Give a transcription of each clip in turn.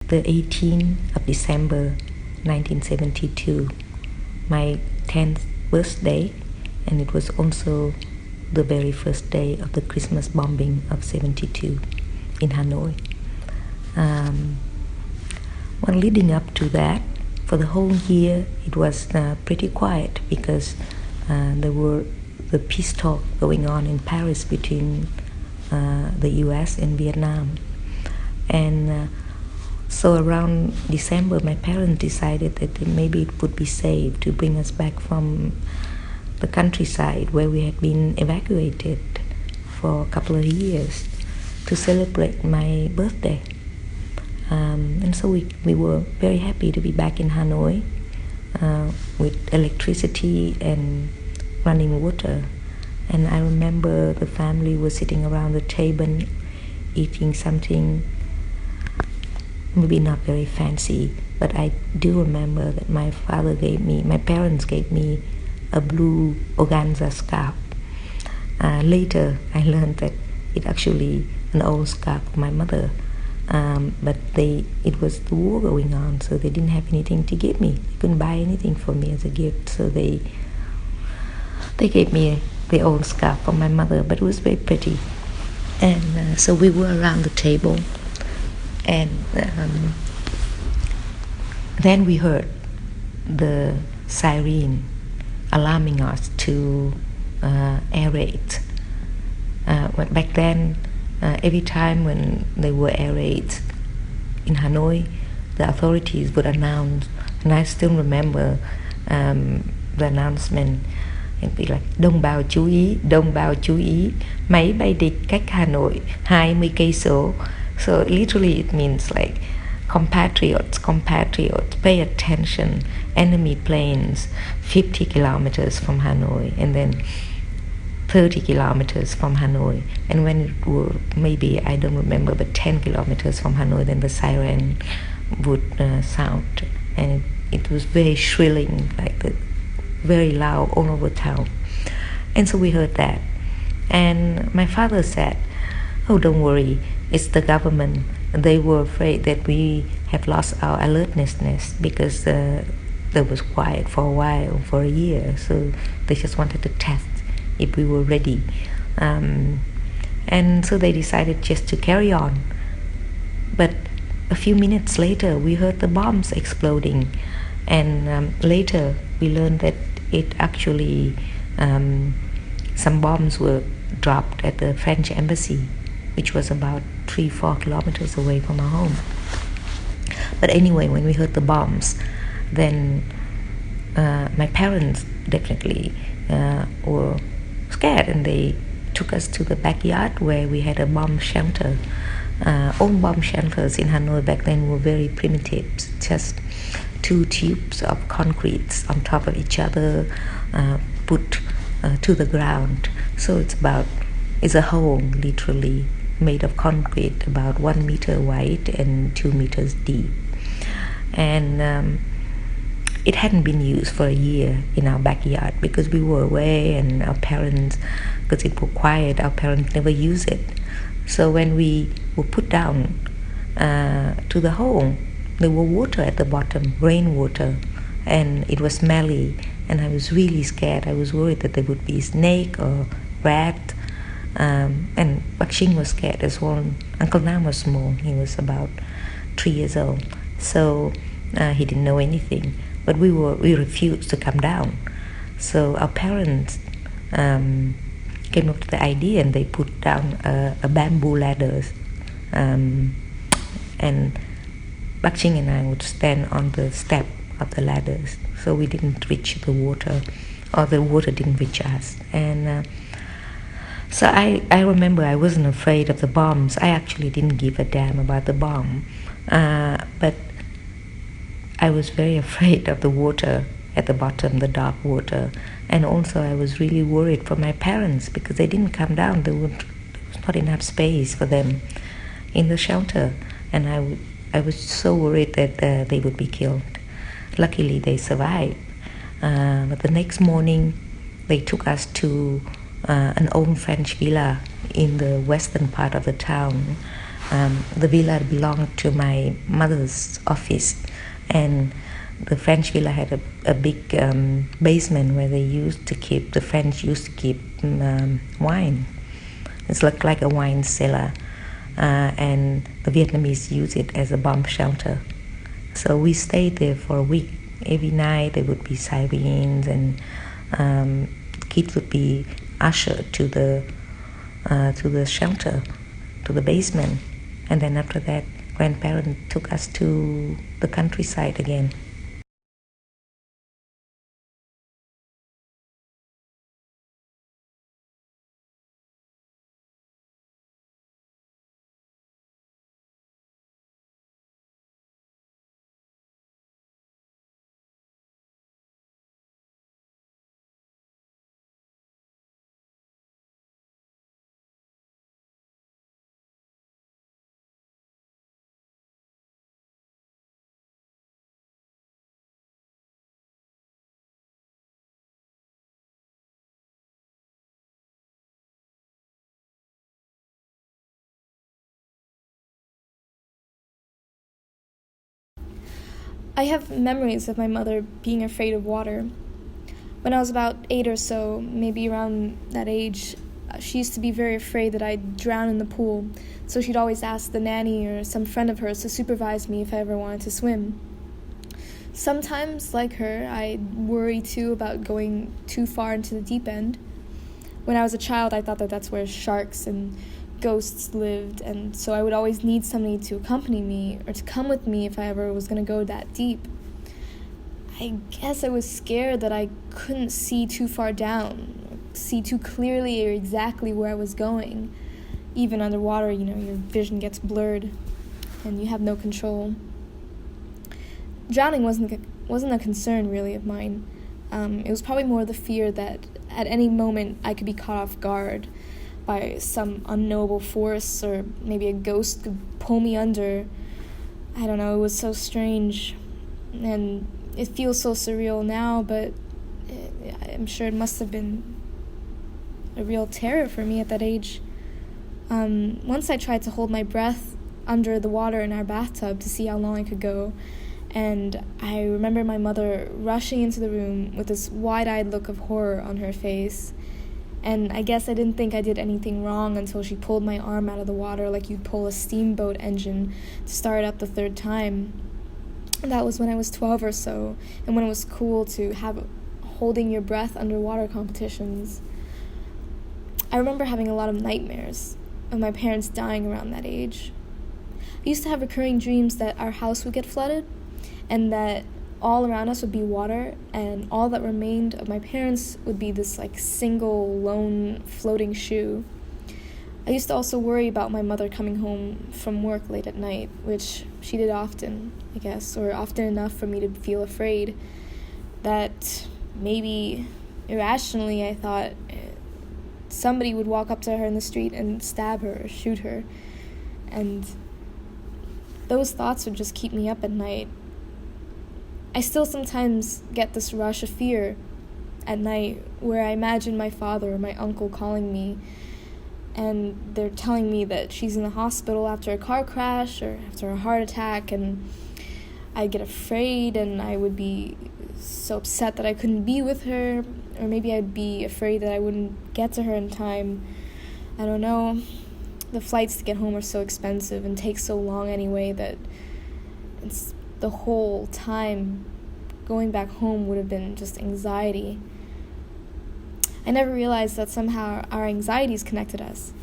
the 18th of December 1972, my 10th birthday, and it was also the very first day of the Christmas bombing of 72 in Hanoi. Well, leading up to that, for the whole year, it was pretty quiet because there were the peace talk going on in Paris between the US and Vietnam. And so around December, my parents decided that maybe it would be safe to bring us back from the countryside where we had been evacuated for a couple of years to celebrate my birthday. And so we were very happy to be back in Hanoi with electricity and running water. And I remember the family was sitting around the table eating something maybe not very fancy, but I do remember that my parents gave me a blue organza scarf. Later I learned that it actually an old scarf of my mother, but it was the war going on, so they didn't have anything to give me. They couldn't buy anything for me as a gift, so they gave me the old scarf from my mother, but it was very pretty. And so we were around the table, and then we heard the siren alarming us to air raid. Back then, every time when there were air raids in Hanoi, the authorities would announce, and I still remember the announcement. It'd be like, đồng bào chú ý, máy bay địch cách Hà Nội 20 cây số. So literally it means like, compatriots, pay attention, enemy planes 50 kilometers from Hanoi, and then 30 kilometers from Hanoi. And when it were maybe, I don't remember, but 10 kilometers from Hanoi, then the siren would sound. And it was very shrilling, like very loud all over town. And so we heard that. And my father said, oh, don't worry, it's the government. They were afraid that we have lost our alertness because there was quiet for a while, for a year. So they just wanted to test if we were ready. And so they decided just to carry on. But a few minutes later, we heard the bombs exploding. And later, we learned that it actually, some bombs were dropped at the French embassy, which was about 3-4 kilometers away from our home. But anyway, when we heard the bombs, then my parents definitely were scared, and they took us to the backyard where we had a bomb shelter. All bomb shelters in Hanoi back then were very primitive, just 2 tubes of concrete on top of each other, put to the ground. So it's a hole literally made of concrete about 1 meter wide and 2 meters deep. And it hadn't been used for a year in our backyard because we were away, and our parents, because it was quiet, our parents never used it. So when we were put down to the hole, there was water at the bottom, rainwater, and it was smelly, and I was really scared. I was worried that there would be a snake or rat, and Bak Ching was scared as well. Uncle Nam was small, he was about 3 years old, so he didn't know anything, but we refused to come down. So our parents came up with the idea, and they put down a bamboo ladders, and Bak Ching and I would stand on the step of the ladders, so we didn't reach the water, or the water didn't reach us. And so I remember I wasn't afraid of the bombs. I actually didn't give a damn about the bomb, but I was very afraid of the water at the bottom, the dark water. And also I was really worried for my parents because they didn't come down. There was not enough space for them in the shelter, and I was so worried that they would be killed. Luckily, they survived. But the next morning, they took us to an old French villa in the western part of the town, The villa belonged to my mother's office, and the French villa had a big basement where the French used to keep wine. It's like a wine cellar, and the Vietnamese use it as a bomb shelter. So we stayed there for a week. Every night there would be sirens, and kids would be ushered to the shelter, to the basement, and then after that, grandparents took us to the countryside again. I have memories of my mother being afraid of water. When I was about 8 or so, maybe around that age, she used to be very afraid that I'd drown in the pool, so she'd always ask the nanny or some friend of hers to supervise me if I ever wanted to swim. Sometimes, like her, I'd worry too about going too far into the deep end. When I was a child, I thought that that's where sharks and ghosts lived, and so I would always need somebody to accompany me or to come with me if I ever was going to go that deep. I guess I was scared that I couldn't see too far down, see too clearly or exactly where I was going. Even underwater, your vision gets blurred and you have no control. Drowning wasn't a concern really of mine. It was probably more the fear that at any moment I could be caught off guard by some unknowable force, or maybe a ghost could pull me under. I don't know, it was so strange, and it feels so surreal now, but I'm sure it must have been a real terror for me at that age. Once I tried to hold my breath under the water in our bathtub to see how long I could go, and I remember my mother rushing into the room with this wide-eyed look of horror on her face. And I guess I didn't think I did anything wrong until she pulled my arm out of the water like you'd pull a steamboat engine to start up the third time. And that was when I was 12 or so, and when it was cool to have holding your breath underwater competitions. I remember having a lot of nightmares of my parents dying around that age. I used to have recurring dreams that our house would get flooded, and that all around us would be water, and all that remained of my parents would be this single lone floating shoe. I used to also worry about my mother coming home from work late at night, which she did often, I guess, or often enough for me to feel afraid that maybe irrationally I thought somebody would walk up to her in the street and stab her or shoot her. And those thoughts would just keep me up at night. I still sometimes get this rush of fear at night where I imagine my father or my uncle calling me, and they're telling me that she's in the hospital after a car crash or after a heart attack, and I'd get afraid and I would be so upset that I couldn't be with her, or maybe I'd be afraid that I wouldn't get to her in time. I don't know. The flights to get home are so expensive and take so long anyway that it's the whole time going back home would have been just anxiety. I never realized that somehow our anxieties connected us.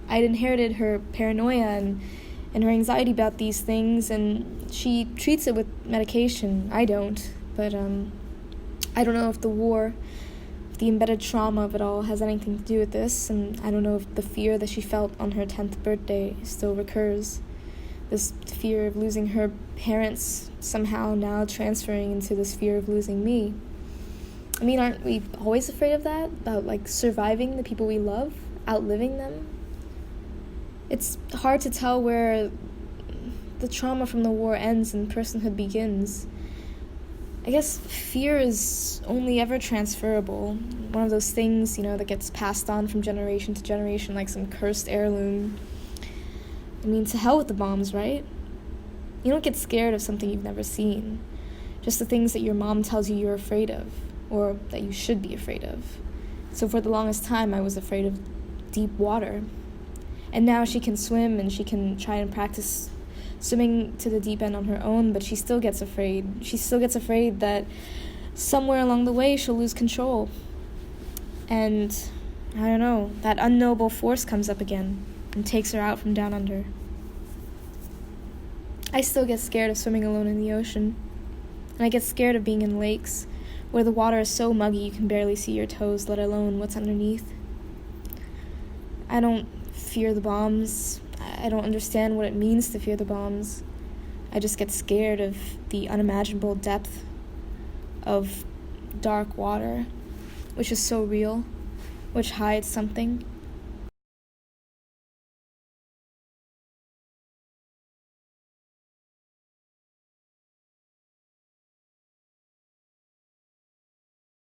I'd inherited her paranoia and her anxiety about these things, and she treats it with medication. I don't, but I don't know if the war, the embedded trauma of it all has anything to do with this, and I don't know if the fear that she felt on her 10th birthday still recurs. This fear of losing her parents somehow now transferring into this fear of losing me. I mean, aren't we always afraid of that? About, surviving the people we love? Outliving them? It's hard to tell where the trauma from the war ends and personhood begins. I guess fear is only ever transferable. One of those things, that gets passed on from generation to generation like some cursed heirloom. I mean, to hell with the bombs, right? You don't get scared of something you've never seen. Just the things that your mom tells you you're afraid of, or that you should be afraid of. So for the longest time, I was afraid of deep water. And now she can swim, and she can try and practice swimming to the deep end on her own, but she still gets afraid. She still gets afraid that somewhere along the way she'll lose control. And, I don't know, that unknowable force comes up again and takes her out from down under. I still get scared of swimming alone in the ocean. And I get scared of being in lakes where the water is so muggy you can barely see your toes, let alone what's underneath. I don't fear the bombs. I don't understand what it means to fear the bombs. I just get scared of the unimaginable depth of dark water, which is so real, which hides something.